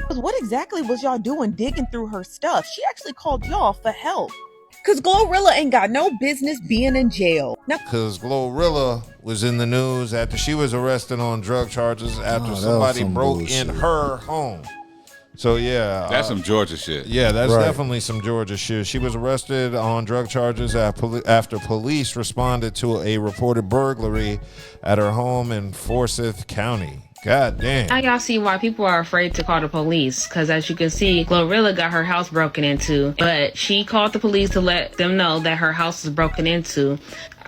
What exactly was y'all doing digging through her stuff? She actually called y'all for help. Cause Glorilla ain't got no business being in jail. Now, Because Glorilla was in the news after she was arrested on drug charges after somebody broke in her home. So yeah, that's some Georgia shit. Yeah, that's definitely some Georgia shit. She was arrested on drug charges after police responded to a reported burglary at her home in Forsyth County. God damn. Now y'all see why people are afraid to call the police. Because as you can see, Glorilla got her house broken into. But she called the police to let them know that her house was broken into.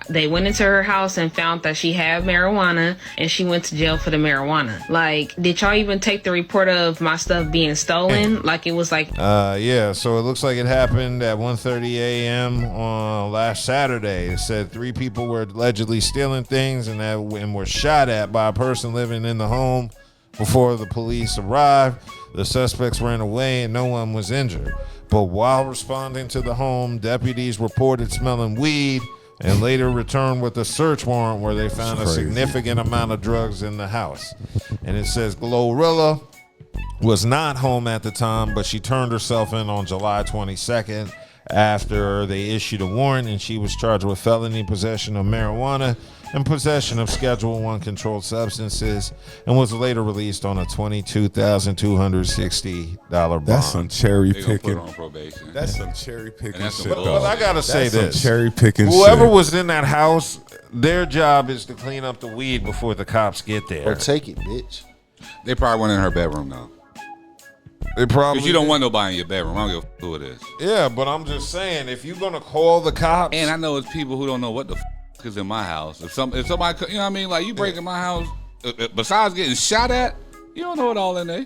They went into her house and found that she had marijuana, and she went to jail for the marijuana. Like, did y'all even take the report of my stuff being stolen? Like, it was like... Yeah, so it looks like it happened at 1:30 a.m. on last Saturday. It said 3 people were allegedly stealing things and were shot at by a person living in the home before the police arrived. The suspects ran away and no one was injured. But while responding to the home, deputies reported smelling weed and later returned with a search warrant where they found a significant amount of drugs in the house. And it says Glorilla was not home at the time, but she turned herself in on July 22nd after they issued a warrant, and she was charged with felony possession of marijuana and possession of Schedule I controlled substances, and was later released on a $22,260 bond. That's some cherry picking. Put her on probation. That's some cherry picking shit. But I gotta say this: cherry picking. Whoever was in that house, their job is to clean up the weed before the cops get there. Or take it, bitch. They probably went in her bedroom though. They probably. Because you don't want nobody in your bedroom. I don't give a who it is. Yeah, but I'm just saying, if you're gonna call the cops, and I know it's people who don't know what the is in my house. If somebody, you know what I mean, like you break in my house, besides getting shot at, you don't know what all in there.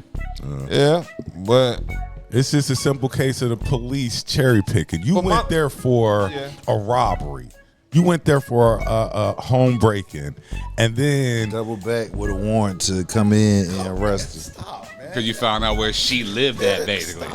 Yeah, but it's just a simple case of the police cherry picking. You went there for a robbery. You went there for a home break-in, and then double back with a warrant to come in and arrest her. Stop, man. Because you found out where she lived at, basically.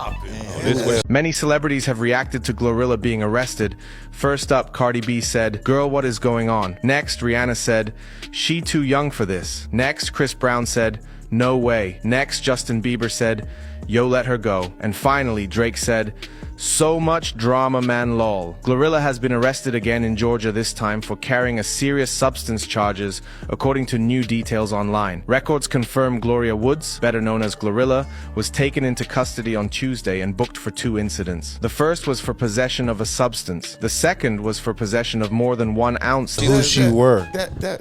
Many celebrities have reacted to Glorilla being arrested. First up, Cardi B said, "Girl, what is going on?" Next, Rihanna said, "She too young for this." Next, Chris Brown said, "No way." Next, Justin Bieber said, "Yo, let her go." And finally, Drake said, "So much drama, man, lol." Glorilla has been arrested again in Georgia, this time for carrying a serious substance charges, according to new details online. Records confirm Gloria Woods, better known as Glorilla, was taken into custody on Tuesday and booked for 2 incidents. The first was for possession of a substance. The second was for possession of more than 1 ounce. Who she were.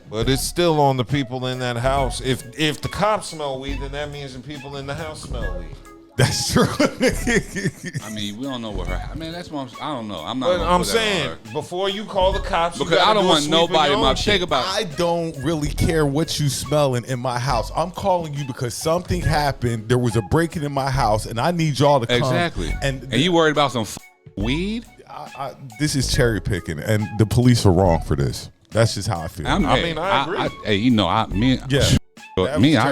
But it's still on the people in that house. If the cops smell weed, then that means the people in the house smell weed. That's true. I mean, we don't know what her. I mean, that's what I don't know. I'm not. But I'm saying before you call the cops, because I don't want nobody. Think about. I don't really care what you smelling in my house. I'm calling you because something happened. There was a break-in in my house, and I need y'all to come. Exactly. And you worried about some weed? This is cherry picking, and the police are wrong for this. That's just how I feel. I mean, I agree. Hey, you know, I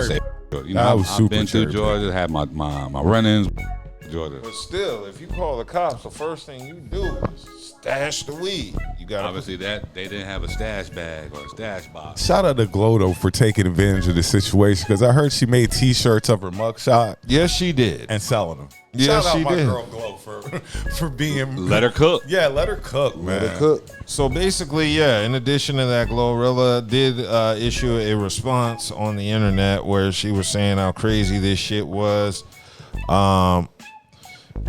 say. You know, I've been through Georgia, had my run-ins, Georgia. But still, if you call the cops, the first thing you do is stash the weed. You got obviously that they didn't have a stash bag or a stash box. Shout out to Glo though for taking advantage of the situation, because I heard she made T-shirts of her mugshot. Yes, she did, and selling them. Yes, Shout out she my did. girl Glo for being let her cook. Yeah, let her cook, man. Let her cook. So basically, yeah. In addition to that, Glorilla did issue a response on the internet where she was saying how crazy this shit was.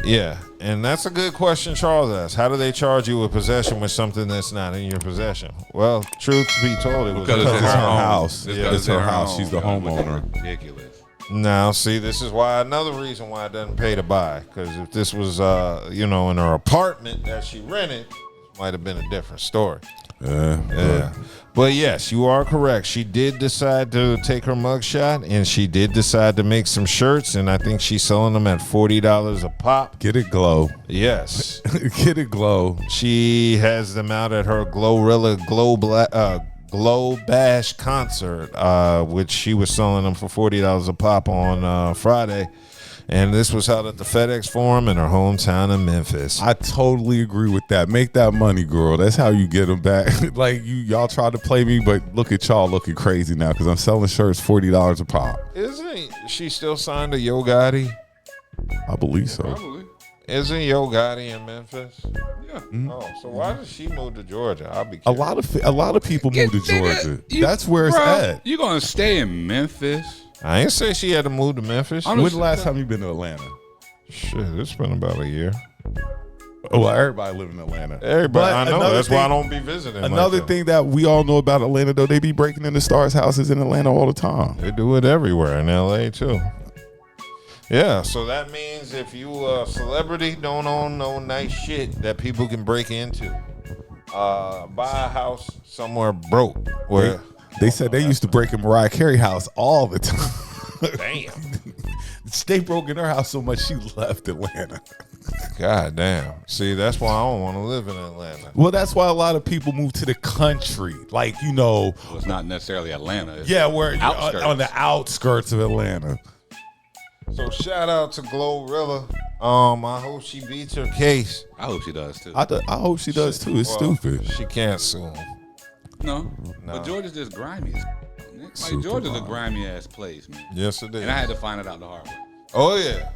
Yeah, and that's a good question Charles asked. How do they charge you with possession with something that's not in your possession? Well, truth be told, it was because it's her house. Yeah, it's her house. She's the homeowner. Ridiculous. Now, see, this is why another reason why it doesn't pay to buy. Because if this was, in her apartment that she rented, it might have been a different story. Yeah. But yes, you are correct. She did decide to take her mugshot, and she did decide to make some shirts, and I think she's selling them at $40 a pop. Get it, Glo. Yes. Get it, Glo. She has them out at her Glorilla Glow Bash concert, which she was selling them for $40 a pop on Friday. And this was held at the FedEx Forum in her hometown of Memphis. I totally agree with that. Make that money, girl. That's how you get them back. Like y'all tried to play me, but look at y'all looking crazy now because I'm selling shirts $40 a pop. Isn't she still signed to Yo Gotti? I believe so. Probably. Isn't Yo Gotti in Memphis? Yeah. Oh, so why did she move to Georgia? I'll be A curious. lot of people move to Georgia. That's where it's at. You gonna stay in Memphis? I ain't say she had to move to Memphis. I'm When's the last time you been to Atlanta? Shit, it's been about a year. Oh, well, everybody live in Atlanta. Everybody, But I know. another That's why I thing- don't be visiting. Another like that. thing that we all know about Atlanta, though, they be breaking into stars' houses in Atlanta all the time. They do it everywhere in LA too. Yeah, so that means if you a celebrity, don't own no nice shit that people can break into. Buy a house somewhere broke where They said they used to break in Mariah Carey house all the time. damn. They broke in her house so much she left Atlanta. God damn. See, that's why I don't want to live in Atlanta. Well, that's why a lot of people move to the country. Like, you know, Well, it's not necessarily Atlanta. It's yeah, we're outskirts. on the outskirts of Atlanta. So shout out to Glorilla. I hope she beats her case. I hope she does too. I hope she does too. It's Well, stupid. She can't sue him. No, but Georgia's just grimy. Like Super Georgia's a grimy. grimy ass place, man. Yes, it is. And I had to find it out the hard way. Oh yeah,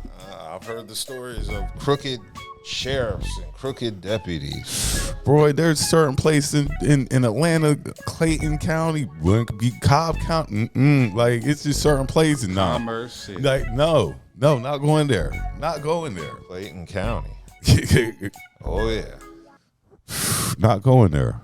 I've heard the stories of crooked sheriffs and crooked deputies. Boy, there's certain places in Atlanta, Clayton County, Cobb County. Like, it's just certain places now. Commerce City. Like, no, not going there. Not going there. Clayton County. Oh yeah. Not going there.